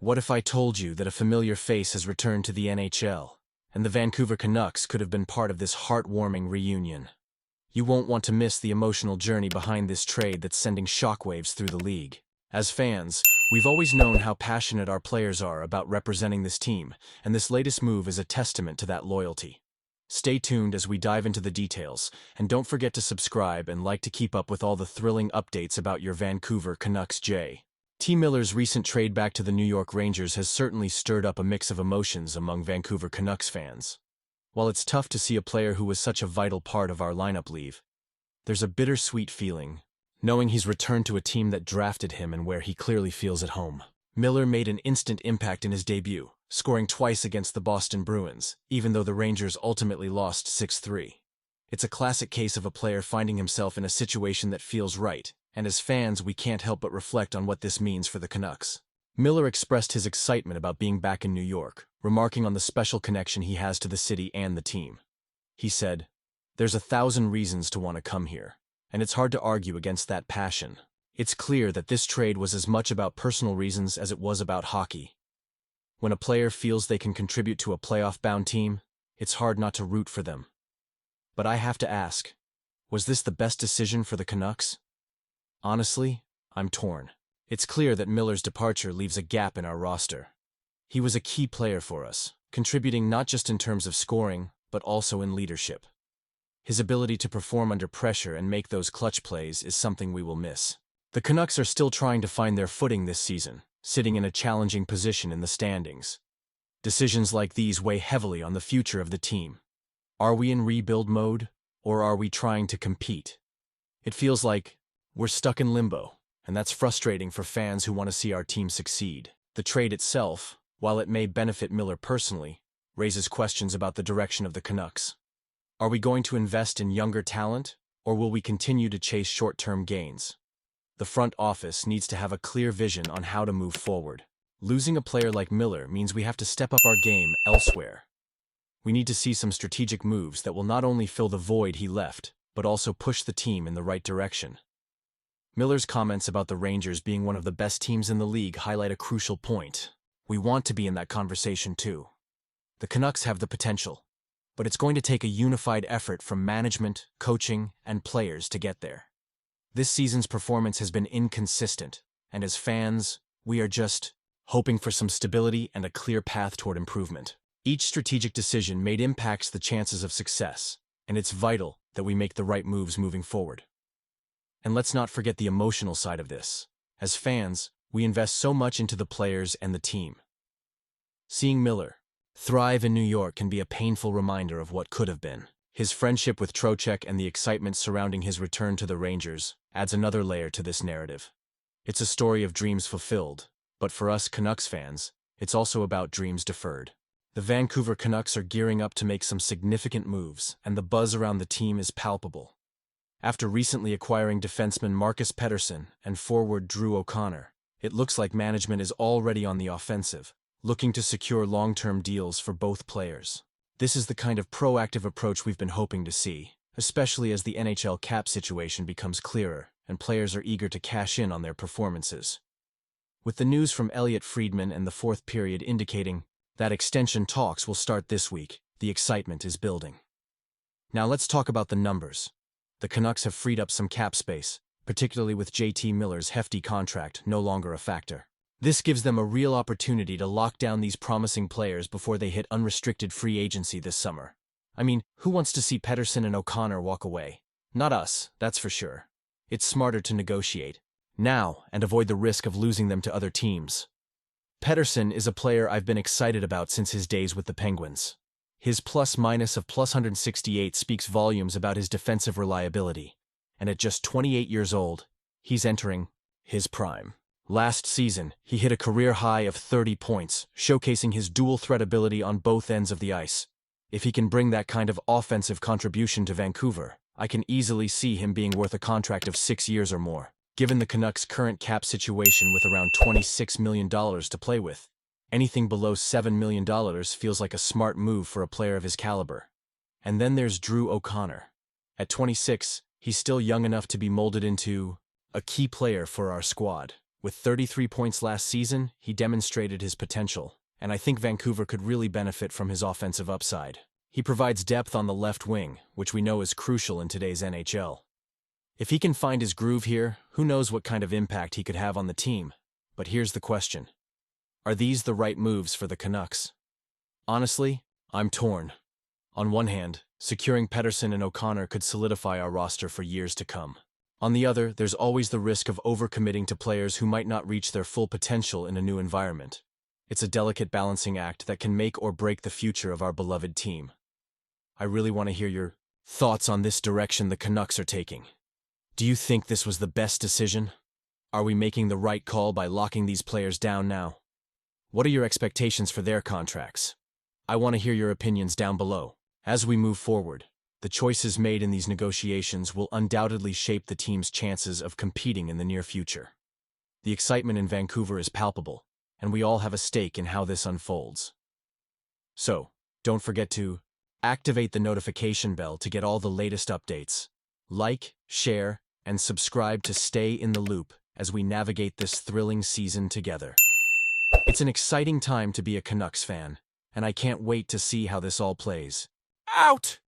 What if I told you that a familiar face has returned to the NHL, and the Vancouver Canucks could have been part of this heartwarming reunion? You won't want to miss the emotional journey behind this trade that's sending shockwaves through the league. As fans, we've always known how passionate our players are about representing this team, and this latest move is a testament to that loyalty. Stay tuned as we dive into the details, and don't forget to subscribe and like to keep up with all the thrilling updates about your Vancouver Canucks. T. Miller's recent trade back to the New York Rangers has certainly stirred up a mix of emotions among Vancouver Canucks fans. While it's tough to see a player who was such a vital part of our lineup leave, there's a bittersweet feeling, knowing he's returned to a team that drafted him and where he clearly feels at home. Miller made an instant impact in his debut, scoring twice against the Boston Bruins, even though the Rangers ultimately lost 6-3. It's a classic case of a player finding himself in a situation that feels right, and as fans we can't help but reflect on what this means for the Canucks. Miller expressed his excitement about being back in New York, remarking on the special connection he has to the city and the team. He said, "There's 1,000 reasons to want to come here, and it's hard to argue against that passion. It's clear that this trade was as much about personal reasons as it was about hockey. When a player feels they can contribute to a playoff-bound team, it's hard not to root for them. But I have to ask, was this the best decision for the Canucks? Honestly, I'm torn. It's clear that Miller's departure leaves a gap in our roster. He was a key player for us, contributing not just in terms of scoring, but also in leadership. His ability to perform under pressure and make those clutch plays is something we will miss. The Canucks are still trying to find their footing this season, sitting in a challenging position in the standings. Decisions like these weigh heavily on the future of the team. Are we in rebuild mode, or are we trying to compete? It feels like we're stuck in limbo, and that's frustrating for fans who want to see our team succeed. The trade itself, while it may benefit Miller personally, raises questions about the direction of the Canucks. Are we going to invest in younger talent, or will we continue to chase short-term gains? The front office needs to have a clear vision on how to move forward. Losing a player like Miller means we have to step up our game elsewhere. We need to see some strategic moves that will not only fill the void he left, but also push the team in the right direction. Miller's comments about the Rangers being one of the best teams in the league highlight a crucial point. We want to be in that conversation too. The Canucks have the potential, but it's going to take a unified effort from management, coaching, and players to get there. This season's performance has been inconsistent, and as fans, we are just hoping for some stability and a clear path toward improvement. Each strategic decision made impacts the chances of success, and it's vital that we make the right moves moving forward. And let's not forget the emotional side of this. As fans, we invest so much into the players and the team. Seeing Miller thrive in New York can be a painful reminder of what could have been. His friendship with Trocheck and the excitement surrounding his return to the Rangers adds another layer to this narrative. It's a story of dreams fulfilled, but for us Canucks fans, it's also about dreams deferred. The Vancouver Canucks are gearing up to make some significant moves, and the buzz around the team is palpable. After recently acquiring defenseman Marcus Pettersson and forward Drew O'Connor, it looks like management is already on the offensive, looking to secure long-term deals for both players. This is the kind of proactive approach we've been hoping to see, especially as the NHL cap situation becomes clearer and players are eager to cash in on their performances. With the news from Elliot Friedman and the fourth period indicating that extension talks will start this week, the excitement is building. Now let's talk about the numbers. The Canucks have freed up some cap space, particularly with JT Miller's hefty contract no longer a factor. This gives them a real opportunity to lock down these promising players before they hit unrestricted free agency this summer. I mean, who wants to see Pettersson and O'Connor walk away? Not us, that's for sure. It's smarter to negotiate now and avoid the risk of losing them to other teams. Pettersson is a player I've been excited about since his days with the Penguins. His plus-minus of +168 speaks volumes about his defensive reliability, and at just 28 years old, he's entering his prime. Last season, he hit a career high of 30 points, showcasing his dual-threat ability on both ends of the ice. If he can bring that kind of offensive contribution to Vancouver, I can easily see him being worth a contract of 6 years or more. Given the Canucks' current cap situation with around $26 million to play with, anything below $7 million feels like a smart move for a player of his caliber. And then there's Drew O'Connor. At 26, he's still young enough to be molded into a key player for our squad. With 33 points last season, he demonstrated his potential, and I think Vancouver could really benefit from his offensive upside. He provides depth on the left wing, which we know is crucial in today's NHL. If he can find his groove here, who knows what kind of impact he could have on the team. But here's the question. Are these the right moves for the Canucks? Honestly, I'm torn. On one hand, securing Pettersson and O'Connor could solidify our roster for years to come. On the other, there's always the risk of overcommitting to players who might not reach their full potential in a new environment. It's a delicate balancing act that can make or break the future of our beloved team. I really want to hear your thoughts on this direction the Canucks are taking. Do you think this was the best decision? Are we making the right call by locking these players down now? What are your expectations for their contracts? I want to hear your opinions down below. As we move forward, the choices made in these negotiations will undoubtedly shape the team's chances of competing in the near future. The excitement in Vancouver is palpable, and we all have a stake in how this unfolds. So, don't forget to activate the notification bell to get all the latest updates. Like, share, and subscribe to stay in the loop as we navigate this thrilling season together. It's an exciting time to be a Canucks fan, and I can't wait to see how this all plays. Out!